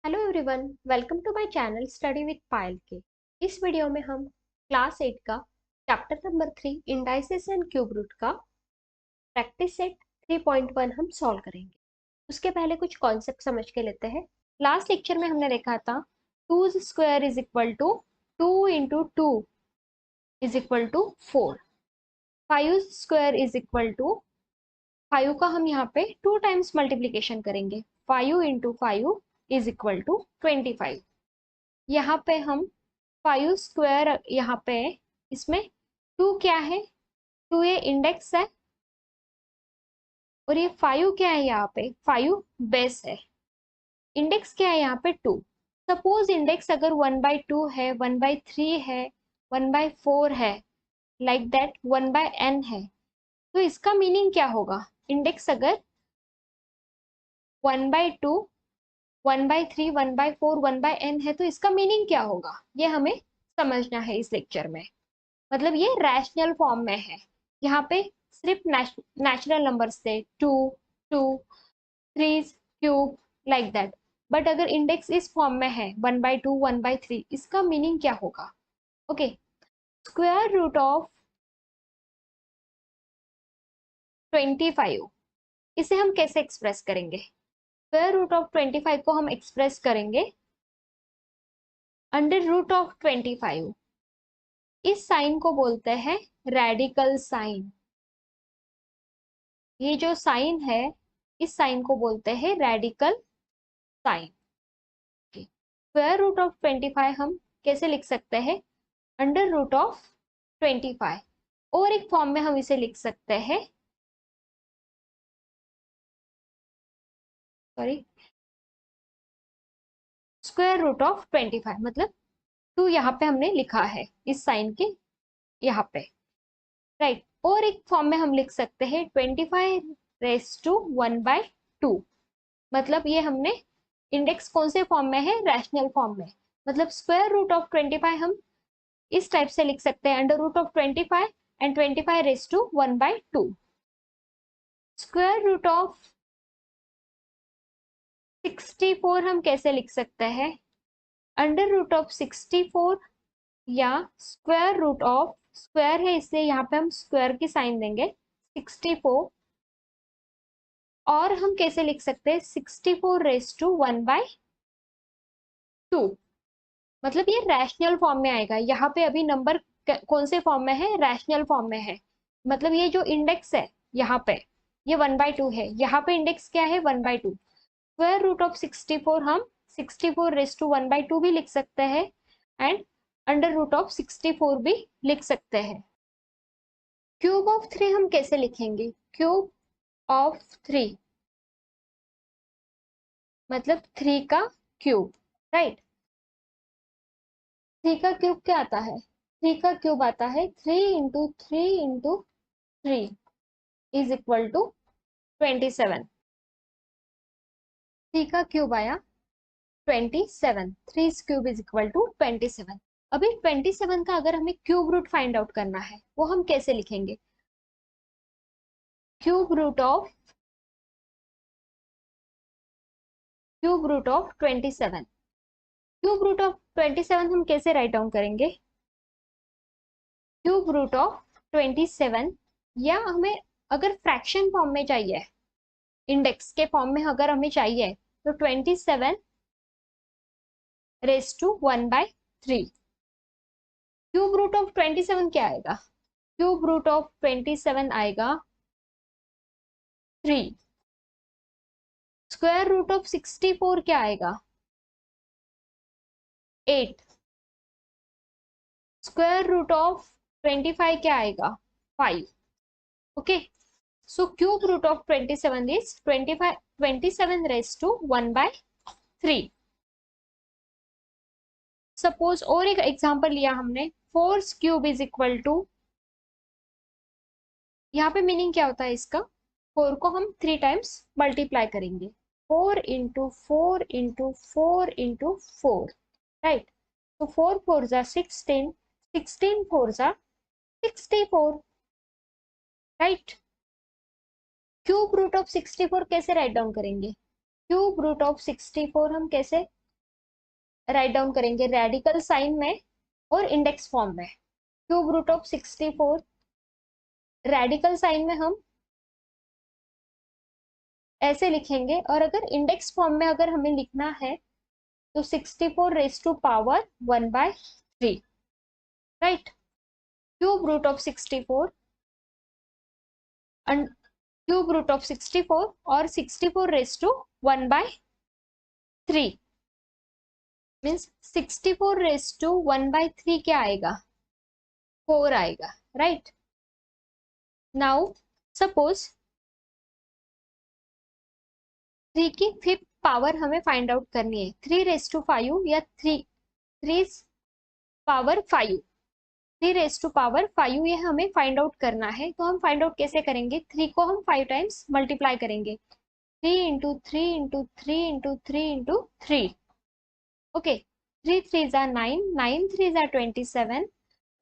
Hello everyone, welcome to my channel study with Payal K. इस video में हम class 8 का chapter number 3 indices and cube root का practice set 3.1 हम solve करेंगे। उसके पहले कुछ कॉन्सेप्ट समझ के लेते हैं। लास्ट लेक्चर में हमने देखा था 2 square is equal to 2 into 2 is equal to 4। 5 square is equal to 5 का हम यहाँ पे 2 टाइम्स मल्टीप्लीकेशन करेंगे। 5 इंटू 5 इज इक्वल टू 25। यहाँ पे हम 5 स्क्वायर यहाँ पे इसमें 2 क्या है, 2 ये इंडेक्स है और ये 5 क्या है, यहाँ पे 5 बेस है। इंडेक्स क्या है यहाँ पे 2। सपोज इंडेक्स अगर 1/2 है, 1/3 है, 1/4 है, लाइक दैट 1/n है, तो इसका मीनिंग क्या होगा? इंडेक्स अगर 1/2, 1/3, 1/4, 1/n है तो इसका मीनिंग क्या होगा, ये हमें समझना है इस लेक्चर में। मतलब ये रैशनल फॉर्म में है। यहाँ पे सिर्फ नेचुरल नंबर से 2, 2, 3 क्यूब लाइक दैट। बट अगर इंडेक्स इस फॉर्म में है 1/2, 1/3, इसका मीनिंग क्या होगा? ओके, स्क्वायर रूट ऑफ 25, इसे हम कैसे एक्सप्रेस करेंगे? स्क्वायर रूट ऑफ 25 को हम एक्सप्रेस करेंगे अंडर रूट ऑफ 25। इस साइन को बोलते हैं रेडिकल साइन। ये जो साइन है, इस साइन को बोलते हैं radical sign. Square root of 25 हम कैसे लिख सकते हैं? Under root of 25। और एक फॉर्म में हम इसे लिख सकते हैं, सॉरी, स्क्वायर रूट ऑफ 25। मतलब 2 यहाँ पे हमने लिखा है इस साइन के यहाँ पे, राइट। और एक फॉर्म में हम लिख सकते हैं 25 रेस टू 1/2। मतलब ये हमने इंडेक्स कौन से फॉर्म में है? रैशनल फॉर्म में। मतलब स्क्वायर रूट ऑफ 25 हम इस टाइप से लिख सकते हैं, under root of 25 and 25 raise to 1/2। Square root of 64 हम कैसे लिख सकते हैं? अंडर रूट ऑफ 64 या स्क्वायर रूट ऑफ, स्क्वायर है इसलिए यहाँ पे हम स्क्वायर की साइन देंगे 64। और हम कैसे लिख सकते हैं? 64 रेस टू 1/2। मतलब ये रैशनल फॉर्म में आएगा। यहाँ पे अभी नंबर कौन से फॉर्म में है? रैशनल फॉर्म में है। मतलब ये जो इंडेक्स है यहाँ पे, ये 1/2 है। यहाँ पे इंडेक्स क्या है? 1/2। स्क्वायर रूट ऑफ 64 हम 64 रेस टू 1/2 भी लिख सकते हैं एंड अंडर रूट ऑफ 64 भी लिख सकते हैं। क्यूब ऑफ 3 हम कैसे लिखेंगे? क्यूब ऑफ 3 मतलब 3 का क्यूब, राइट। 3 का क्यूब क्या आता है? 3 का क्यूब आता है 3 into 3 into 3 is equal to 27। 3 का क्यूब आया 27। 3 क्यूब इज इक्वल टू 27। अभी 27 का अगर हमें क्यूब रूट फाइंड आउट करना है, वो हम कैसे लिखेंगे? Cube root of 27। Cube root of 27 हम कैसे राइट डाउन करेंगे? क्यूब रूट ऑफ 27, या हमें अगर फ्रैक्शन फॉर्म में चाहिए, इंडेक्स के फॉर्म में अगर हमें चाहिए, तो 27 raise to 1/3। Cube root of 27 क्या आएगा? क्यूब रूट ऑफ 27 आएगा 3। स्क्वायर रूट ऑफ 64 क्या आएगा? 8। स्क्वायर रूट ऑफ 25 क्या आएगा? 5। Okay, so cube root of 27 is 27 raise to 1/3। Suppose और एक एग्जांपल लिया हमने, 4 क्यूब इज इक्वल टू, यहाँ पे मीनिंग क्या होता है इसका? 4 को हम 3 टाइम्स मल्टीप्लाई करेंगे, 4 इंटू 4 इंटू 4 इंटू 4, राइट। तो 4 4 जा 16, 16 4 जा 64, राइट। क्यूब रूट ऑफ 64 कैसे राइट डाउन करेंगे? क्यूब रूट ऑफ 64 हम कैसे राइट डाउन करेंगे रेडिकल साइन में और इंडेक्स फॉर्म में। Cube root of 64 radical sign में हम ऐसे लिखेंगे, और अगर इंडेक्स फॉर्म में अगर हमें लिखना है तो 64 raise to power 1/3, right. Cube root of 64 cube root of 64 और 64 raise to 1/3 means 64 raise to 1/3 क्या आएगा, 4 आएगा, राइट। नाउ सपोज 3 की फिफ्थ पावर हमें फाइंड आउट करनी है, 3 रेज टू 5 या 3 पावर 5, 3 रेज टू पावर 5 ये हमें फाइंड आउट करना है। तो हम फाइंड आउट कैसे करेंगे, 3 को हम 5 टाइम्स मल्टीप्लाई करेंगे, 3 into 3 into 3 into 3 into 3, okay. 3 3 जा 9, 9 3 जा 27,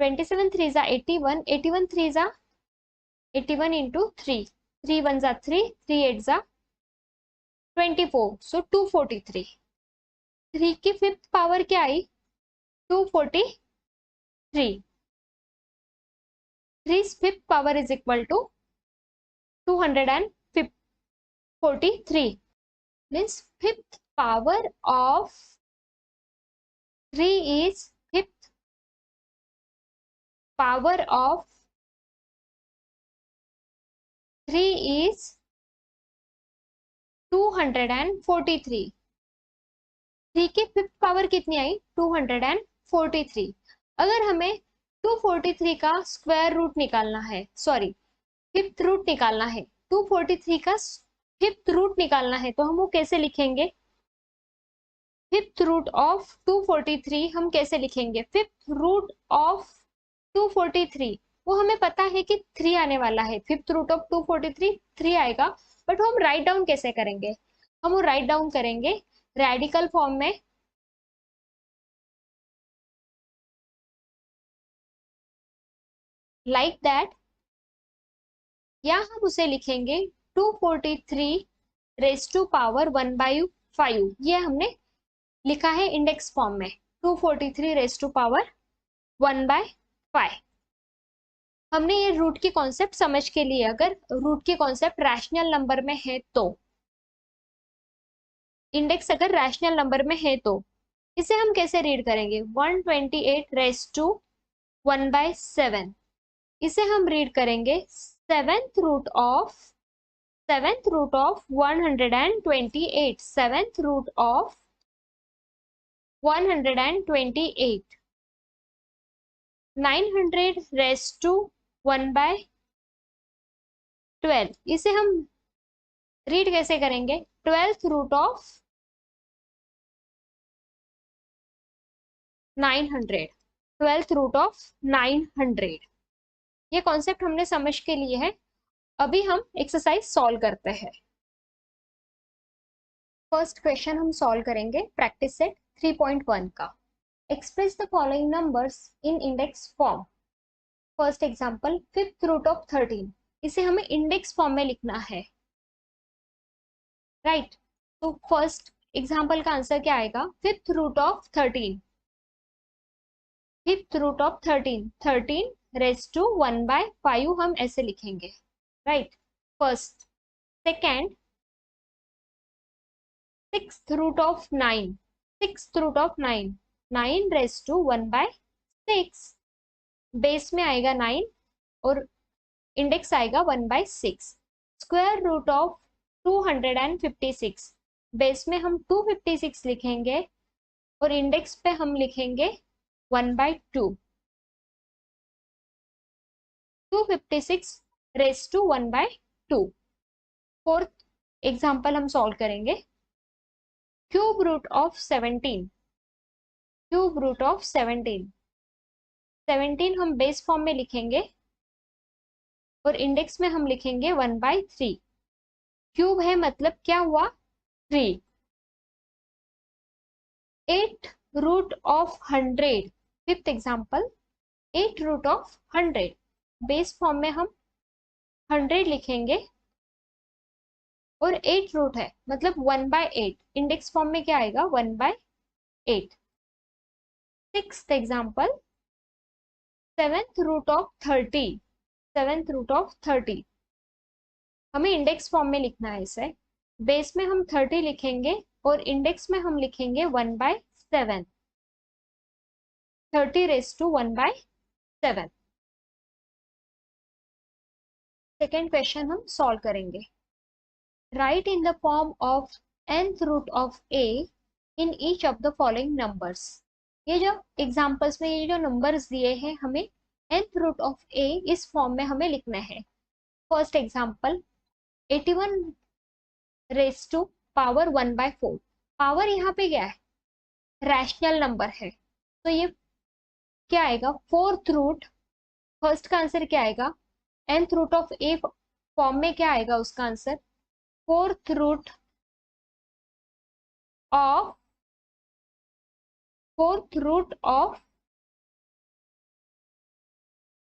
27 3 जा 81, 81 3 जा 81 इंटू 3, 3 1 जा 3, 3 8 जा 24, सो 243। 3 की फिफ्थ पावर क्या आई, 243। 3's fifth power is equal to 243, means fifth power of 3 is fifth power of 3 is 243। 3 की फिफ्थ पावर कितनी आई, 243। अगर हमें 243 का स्क्वायर रूट निकालना है, सॉरी फिफ्थ रूट निकालना है, 243 का फिफ्थ रूट निकालना है, तो हम वो कैसे लिखेंगे, फिफ्थ रूट ऑफ 243 हम कैसे लिखेंगे, फिफ्थ रूट ऑफ 243 वो हमें पता है कि 3 आने वाला है, फिफ्थ रूट ऑफ 243 3 आएगा, बट हम राइट डाउन कैसे करेंगे, हम वो राइट डाउन करेंगे रेडिकल फॉर्म में, लाइक दैट, या हम उसे लिखेंगे 243 रेज टू पावर 1/5, ये हमने लिखा है इंडेक्स फॉर्म में, 243 रेज टू पावर 1/5। हमने ये रूट की कॉन्सेप्ट समझ के लिए, अगर रूट की कॉन्सेप्ट रैशनल नंबर में है तो, इंडेक्स अगर रैशनल नंबर में है तो इसे हम कैसे रीड करेंगे, 128 रेज टू 1/7, इसे हम रीड करेंगे seventh root of 128, seventh root of 128, 900 raise to 1/12, इसे हम रीड कैसे करेंगे, 12th root of 900, 12th root of 900। ये कॉन्सेप्ट हमने समझ के लिए है। अभी हम एक्सरसाइज सॉल्व करते हैं। फर्स्ट क्वेश्चन हम सॉल्व करेंगे प्रैक्टिस सेट 3.1 का। Express the following numbers in index form. First example, fifth root of 13, इसे हमें इंडेक्स फॉर्म में लिखना है, राइट। तो फर्स्ट एग्जांपल का आंसर क्या आएगा, fifth root of 13, fifth root of 13, 13 raise to 1/5 हम ऐसे लिखेंगे, right, first. Second, sixth root of 9, sixth root of 9, 9 raise to 1/6, base में आएगा 9 और इंडेक्स आएगा 1/6। स्क्वायर रूट ऑफ 256, बेस में हम 256 लिखेंगे और इंडेक्स पे हम लिखेंगे 1/2, 256 रेज टू 1/2। फोर्थ एग्जाम्पल हम सॉल्व करेंगे, cube root of 17, cube root of 17, 17 हम बेस फॉर्म में लिखेंगे और इंडेक्स में हम लिखेंगे 1/3। क्यूब है मतलब क्या हुआ, 3। 8 root of 100, fifth example, 8 root of 100, base form में हम 100 लिखेंगे और 8 रूट है मतलब 1/8, इंडेक्स फॉर्म में क्या आएगा 1/8। Sixth example, seventh root of 30, seventh root of 30 हमें इंडेक्स फॉर्म में लिखना है इसे। बेस में हम 30 लिखेंगे और इंडेक्स में हम लिखेंगे 1/7, 30 रेस टू 1/7। सेकेंड क्वेश्चन हम सॉल्व करेंगे। Write in the form of nth root of a in each of the following numbers. ये जो एग्जांपल्स में ये जो नंबर्स दिए हैं हमें nth रूट ऑफ a इस फॉर्म में हमें लिखना है। First example 81 raise to power 1/4। Power यहाँ पे क्या है, रैशनल नंबर है, तो ये क्या आएगा, फोर्थ रूट। फर्स्ट का आंसर क्या आएगा, nth root of a form में क्या आएगा उसका answer, fourth root of, fourth root of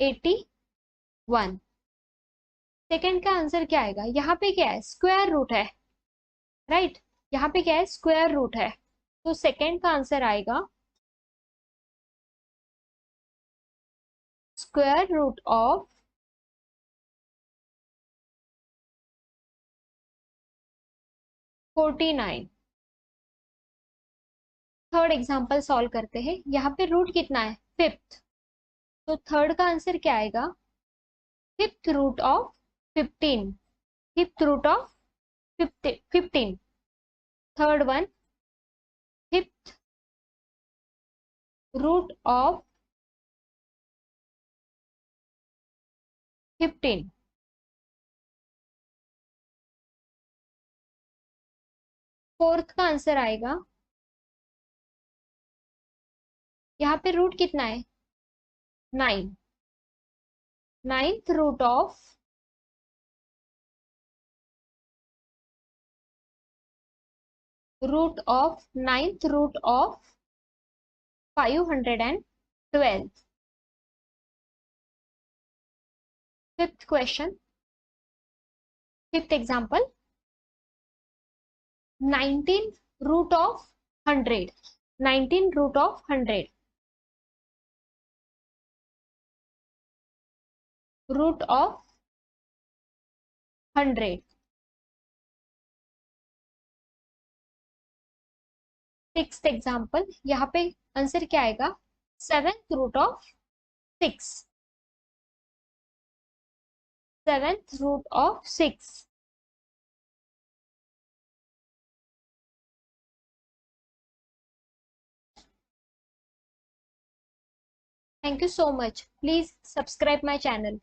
81। Second का आंसर क्या आएगा, यहाँ पे क्या है, स्क्वायर रूट है, राइट, यहाँ पे क्या है, स्क्वायर रूट है, तो सेकेंड का आंसर आएगा square root of 49। Third example solve करते हैं। यहाँ पे रूट कितना है, फिफ्थ, तो थर्ड का आंसर क्या आएगा, fifth root of 15, fifth root of 15। Third one, fifth root of 15। Fourth का आंसर आएगा, यहाँ पे रूट कितना है, 9, ninth root of, ninth root of 512। Fifth question, fifth example 19 root of 100, 19 root of 100, root of 100। Sixth example, यहाँ पे answer क्या आएगा, seventh root of 6, seventh root of 6। Thank you so much. Please subscribe my channel.